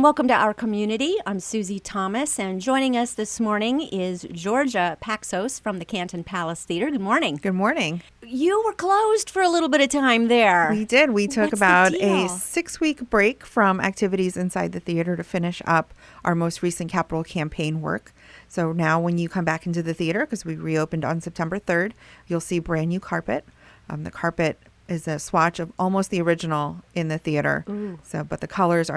and welcome to our community. I'm Suzie Thomas, and joining us this morning is Georgia Paxos from the Canton Palace Theater. Good morning. Good morning. You were closed for a little bit of time there. We did. We took What's about the a deal? 6-week break from activities inside the theater to finish up our most recent capital campaign work. So now when you come back into the theater, because we reopened on September 3rd, you'll see brand new carpet. The carpet is a swatch of almost the original in the theater. Ooh. But the colors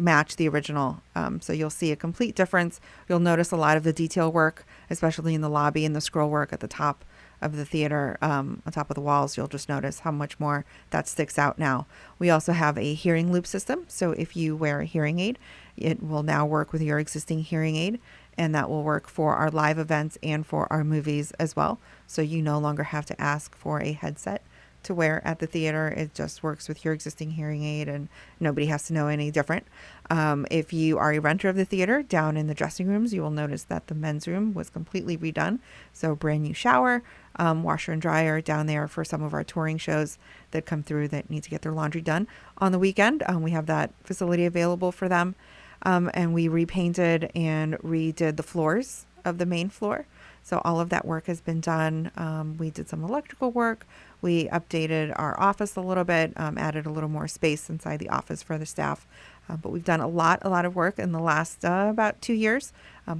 match the original. So you'll see a complete difference. You'll notice a lot of the detail work, especially in the lobby and the scroll work at the top of the theater, on top of the walls. You'll just notice how much more that sticks out now. We also have a hearing loop system. So if you wear a hearing aid, it will now work with your existing hearing aid, and that will work for our live events and for our movies as well. So you no longer have to ask for a headset to wear at the theater. It just works with your existing hearing aid, and nobody has to know any different. If you are a renter of the theater, down in the dressing rooms, you will notice that the men's room was completely redone. So brand new shower, washer and dryer down there for some of our touring shows that come through that need to get their laundry done on the weekend. We have that facility available for them. And we repainted and redid the floors of the main floor. So all of that work has been done. We did some electrical work. We updated our office a little bit, added a little more space inside the office for the staff. But we've done a lot of work in the last about 2 years.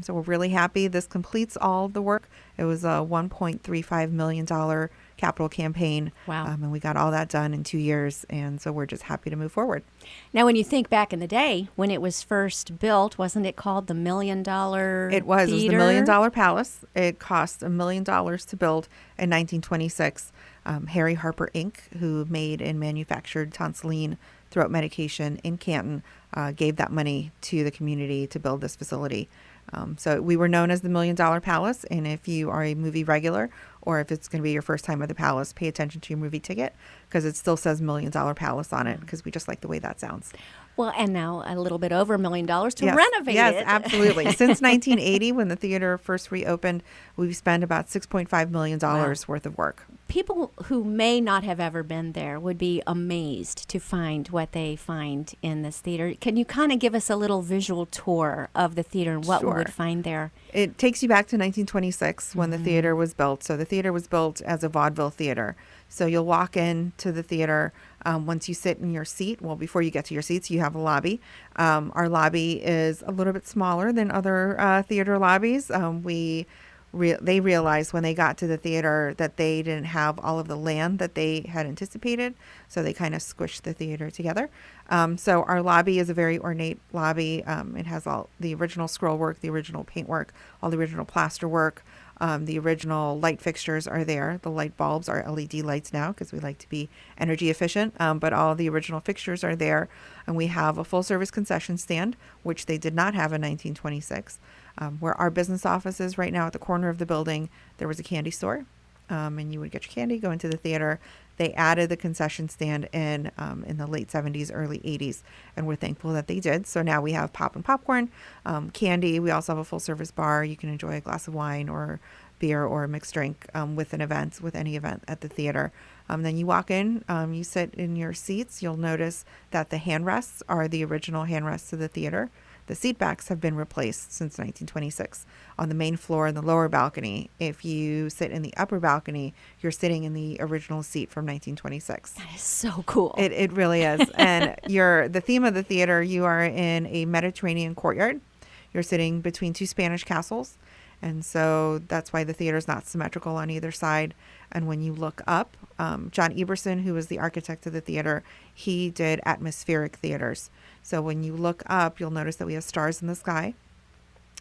So we're really happy. This completes all of the work. It was a $1.35 million capital campaign. Wow. And we got all that done in 2 years. And so we're just happy to move forward. Now, when you think back in the day, when it was first built, wasn't it called the $1 Million It was the Theater? $1 Million Palace. It cost $1 million to build in 1926. Harry Harper Inc., who made and manufactured Tonsilline throat medication in Canton, gave that money to the community to build this facility. So we were known as the $1 Million Palace. And if you are a movie regular, or if it's going to be your first time at the Palace, pay attention to your movie ticket, because it still says $1 Million Palace on it, because we just like the way that sounds. Well, and now a little bit over $1 million to Yes. renovate it. Yes, absolutely. Since 1980, when the theater first reopened, we've spent about $6.5 million worth of work. People who may not have ever been there would be amazed to find what they find in this theater. Can you kind of give us a little visual tour of the theater and what we would find there? It takes you back to 1926 when the theater was built. So the theater was built as a vaudeville theater. So you'll walk into the theater. Once you sit in your seat, well, before you get to your seats, you have a lobby. Our lobby is a little bit smaller than other theater lobbies. They realized when they got to the theater that they didn't have all of the land that they had anticipated, so they kind of squished the theater together. So our lobby is a very ornate lobby. It has all the original scroll work, the original paint work, all the original plaster work. The original light fixtures are there. The light bulbs are LED lights now because we like to be energy efficient, but all the original fixtures are there. And we have a full service concession stand, which they did not have in 1926. Where our business office is right now at the corner of the building, there was a candy store, and you would get your candy, go into the theater. They added the concession stand in the late 70s, early 80s, and we're thankful that they did. So now we have pop and popcorn, candy. We also have a full service bar. You can enjoy a glass of wine or beer or a mixed drink with any event at the theater. Then you walk in, you sit in your seats. You'll notice that the handrests are the original handrests of the theater. The seat backs have been replaced since 1926 on the main floor and the lower balcony. If you sit in the upper balcony, you're sitting in the original seat from 1926. That is so cool. It really is. And the theme of the theater, you are in a Mediterranean courtyard. You're sitting between two Spanish castles. And so that's why the theater is not symmetrical on either side. And when you look up, John Eberson, who was the architect of the theater, he did atmospheric theaters. So when you look up, you'll notice that we have stars in the sky.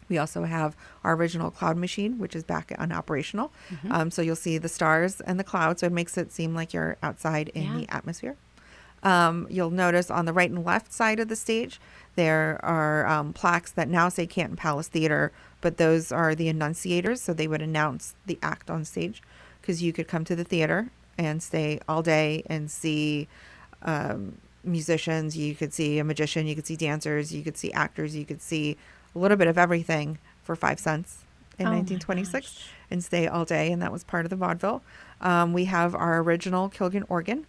We also have our original cloud machine, which is back unoperational. Mm-hmm. So you'll see the stars and the clouds. So it makes it seem like you're outside in the atmosphere. You'll notice on the right and left side of the stage, there are plaques that now say Canton Palace Theater, but those are the annunciators. So they would announce the act on stage, because you could come to the theater and stay all day and see musicians. You could see a magician. You could see dancers. You could see actors. You could see a little bit of everything for 5 cents in 1926 and stay all day. And that was part of the vaudeville. We have our original Kilgan organ,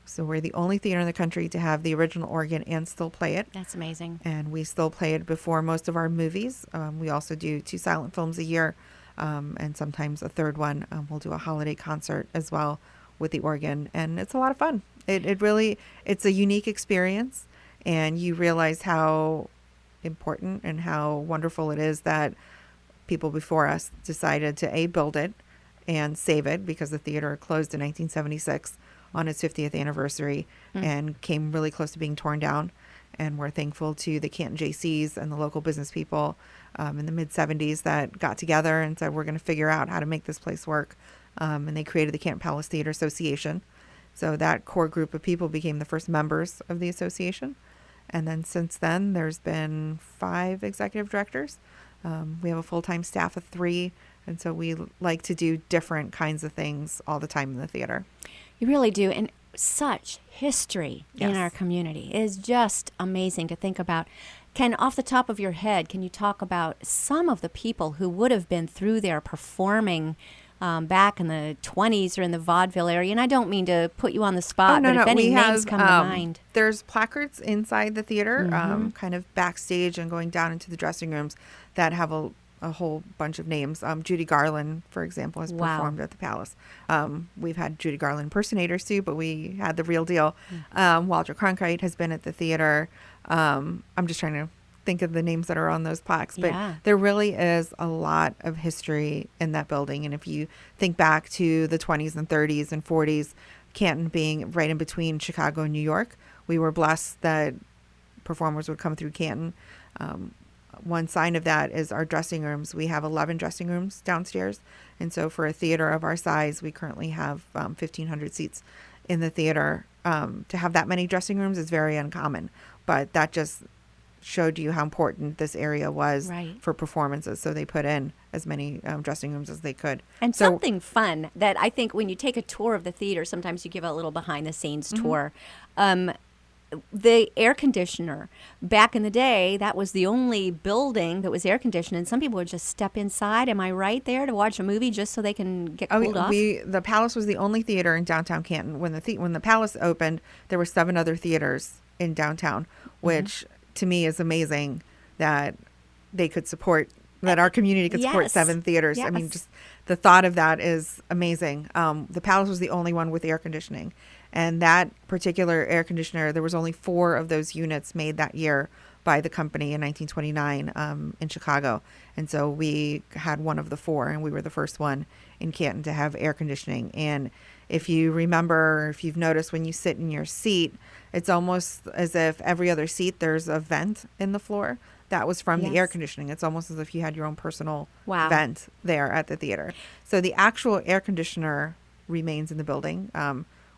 So we're the only theater in the country to have the original organ and still play it. That's amazing. And we still play it before most of our movies. We also do 2 silent films a year, and sometimes a third one. We'll do a holiday concert as well with the organ, and it's a lot of fun. It really, it's a unique experience, and you realize how important and how wonderful it is that people before us decided to build it and save it, because the theater closed in 1976 on its 50th anniversary and came really close to being torn down. And we're thankful to the Canton JCs and the local business people in the mid-70s that got together and said, we're going to figure out how to make this place work. And they created the Canton Palace Theater Association. So that core group of people became the first members of the association. And then since then, there's been 5 executive directors. We have a full-time staff of 3. And so we like to do different kinds of things all the time in the theater. You really do. And such history in Yes. our community. It is just amazing to think about. Off the top of your head, can you talk about some of the people who would have been through there performing back in the 20s or in the vaudeville area? And I don't mean to put you on the spot, but if any names come to mind. There's placards inside the theater, kind of backstage and going down into the dressing rooms that have a whole bunch of names. Judy Garland, for example, has Wow. performed at the Palace. We've had Judy Garland impersonators too, but we had the real deal. Walter Cronkite has been at the theater. I'm just trying to think of the names that are on those plaques, but Yeah. there really is a lot of history in that building. And if you think back to the 20s and 30s and 40s, Canton being right in between Chicago and New York, we were blessed that performers would come through Canton. One sign of that is our dressing rooms. We have 11 dressing rooms downstairs. And so for a theater of our size, we currently have 1,500 seats in the theater. To have that many dressing rooms is very uncommon. But that just showed you how important this area was Right. for performances. So they put in as many dressing rooms as they could. And So- something fun that I think when you take a tour of the theater, sometimes you give a little behind the scenes tour. The air conditioner, back in the day, that was the only building that was air conditioned, and some people would just step inside. Am I right there to watch a movie just so they can get cooled off? The Palace was the only theater in downtown Canton. When the Palace opened, there were 7 other theaters in downtown, which to me is amazing that they could support, that our community could support Yes. 7 theaters. I mean, Yes. just the thought of that is amazing. The Palace was the only one with air conditioning. And that particular air conditioner, there was only 4 of those units made that year by the company in 1929 in Chicago. And so we had one of the 4, and we were the first one in Canton to have air conditioning. And if you remember, if you've noticed, when you sit in your seat, it's almost as if every other seat there's a vent in the floor. That was from the air Yes. conditioning. It's almost as if you had your own personal Wow. vent there at the theater. So the actual air conditioner remains in the building.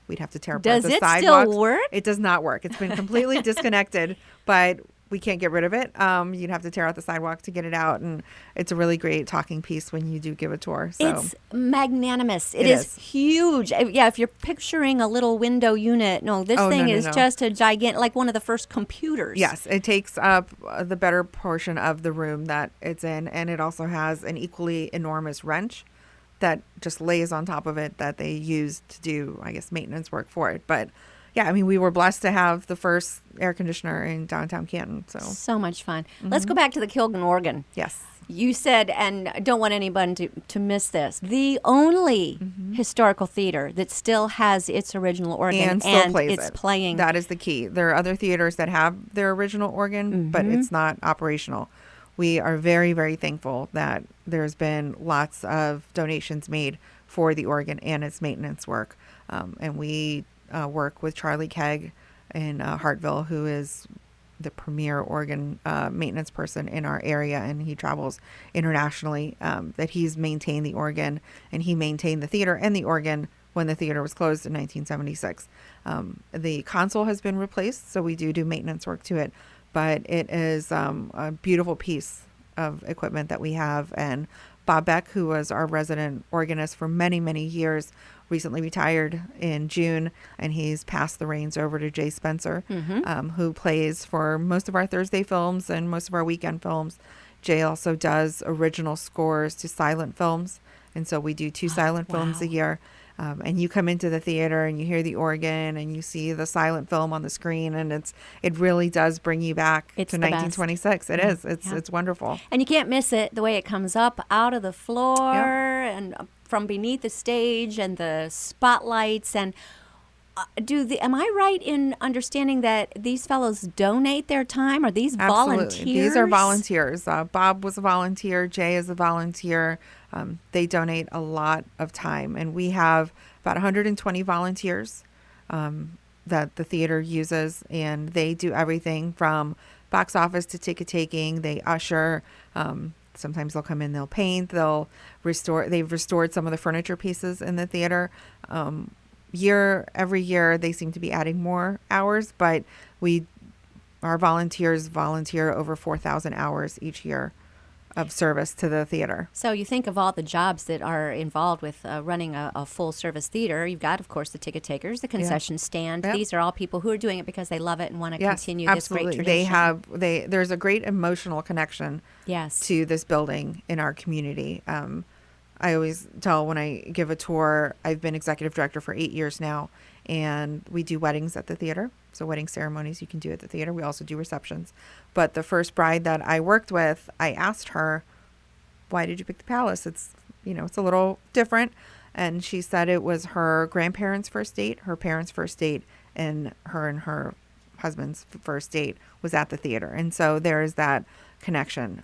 We'd have to tear apart Does the it still sidewalks. work? It does not work. It's been completely disconnected, but we can't get rid of it. You'd have to tear out the sidewalk to get it out, and it's a really great talking piece when you do give a tour. So It's magnanimous. It is is. huge. Yeah, if you're picturing a little window unit, this Oh, thing no, is no. just a gigantic, like one of the first computers. yes, it takes up the better portion of the room that it's in, and it also has an equally enormous wrench that just lays on top of it that they use to do, I guess, maintenance work for it. But yeah, I mean, we were blessed to have the first air conditioner in downtown Canton. So So much fun. Let's go back to the Kilgan organ. yes. You said, and I don't want anyone to miss this, the only historical theater that still has its original organ And still plays it's it. playing. That is the key. There are other theaters that have their original organ, but it's not operational. We are very, very thankful that there's been lots of donations made for the organ and its maintenance work. And we work with Charlie Kegg in Hartville, who is the premier organ maintenance person in our area, and he travels internationally, that he's maintained the organ, and he maintained the theater and the organ when the theater was closed in 1976. The console has been replaced, so we do maintenance work to it, but it is a beautiful piece of equipment that we have. And Bob Beck, who was our resident organist for many, many years, recently retired in June, and he's passed the reins over to Jay Spencer, who plays for most of our Thursday films and most of our weekend films. Jay also does original scores to silent films, and so we do 2 silent films a year. And you come into the theater and you hear the organ and you see the silent film on the screen, and it really does bring you back It's to the best. 1926. It Yeah, is. It's wonderful. And you can't miss it, the way it comes up out of the floor Yep. and from beneath the stage and the spotlights. And am I right in understanding that these fellows donate their time? Are these Absolutely. volunteers? These are volunteers. Bob was a volunteer. Jay is a volunteer. They donate a lot of time. And we have about 120 volunteers that the theater uses. And they do everything from box office to ticket taking. They usher. Sometimes they'll come in, they'll paint, they'll restore. They've restored some of the furniture pieces in the theater. Every year they seem to be adding more hours, but our volunteers volunteer over 4,000 hours each year of service to the theater. So you think of all the jobs that are involved with running a full-service theater. You've got, of course, the ticket takers, the concession stand. Yep. These are all people who are doing it because they love it and want to Yes, continue this absolutely. great tradition. There's a great emotional connection Yes. to this building in our community. I always tell when I give a tour, I've been executive director for 8 years now, and we do weddings at the theater. So wedding ceremonies you can do at the theater. We also do receptions. But the first bride that I worked with, I asked her, why did you pick the Palace? It's a little different. And she said it was her grandparents' first date, her parents' first date, and her husband's first date was at the theater. And so there is that connection.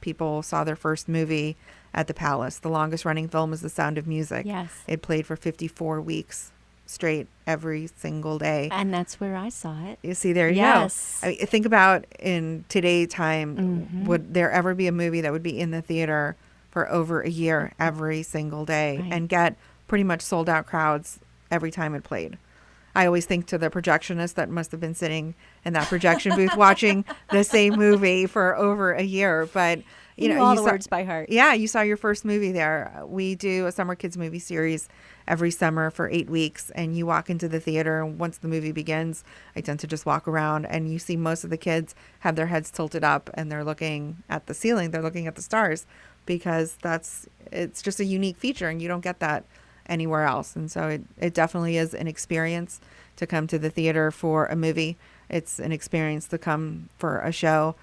People saw their first movie at the Palace. The longest running film is The Sound of Music. Yes. It played for 54 weeks straight every single day. And that's where I saw it. You see, there you Yes. go. I mean, think about in today's time, would there ever be a movie that would be in the theater for over a year every single day Right. and get pretty much sold out crowds every time it played? I always think to the projectionist that must have been sitting in that projection booth watching the same movie for over a year. But You know all the words by heart. Yeah, you saw your first movie there. We do a summer kids movie series every summer for 8 weeks, and you walk into the theater, and once the movie begins, I tend to just walk around, and you see most of the kids have their heads tilted up, and they're looking at the ceiling, they're looking at the stars, because it's just a unique feature, and you don't get that anywhere else. And so it definitely is an experience to come to the theater for a movie. It's an experience to come for a show.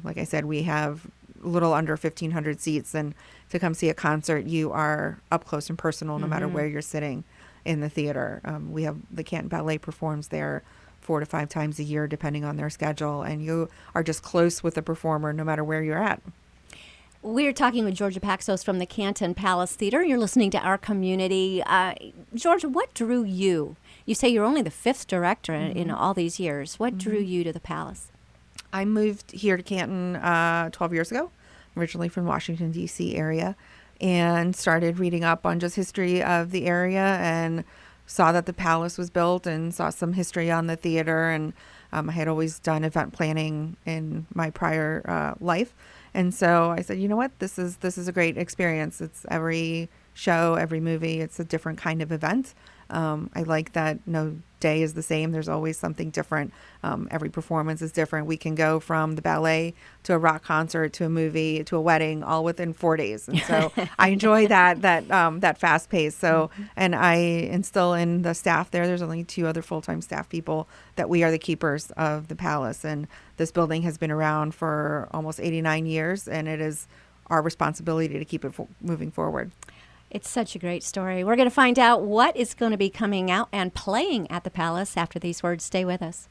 Like I said, we have a little under 1,500 seats, and to come see a concert, you are up close and personal no matter where you're sitting in the theater. We have the Canton Ballet performs there 4 to 5 times a year, depending on their schedule, and you are just close with the performer no matter where you're at. We're talking with Georgia Paxos from the Canton Palace Theater. You're listening to Our Community. Georgia, what drew you? You say you're only the 5th director in all these years. What drew you to the Palace? I moved here to Canton 12 years ago, originally from Washington, D.C. area, and started reading up on just history of the area and saw that the Palace was built and saw some history on the theater. And I had always done event planning in my prior life. And so I said, you know what, this is a great experience. It's every show, every movie, it's a different kind of event. I like that no day is the same. There's always something different. Every performance is different. We can go from the ballet to a rock concert to a movie to a wedding all within 4 days. And so I enjoy that fast pace. So, and I instill in the staff there. There's only 2 other full-time staff people that we are the keepers of the Palace. And this building has been around for almost 89 years, and it is our responsibility to keep it moving forward. It's such a great story. We're going to find out what is going to be coming out and playing at the Palace after these words. Stay with us.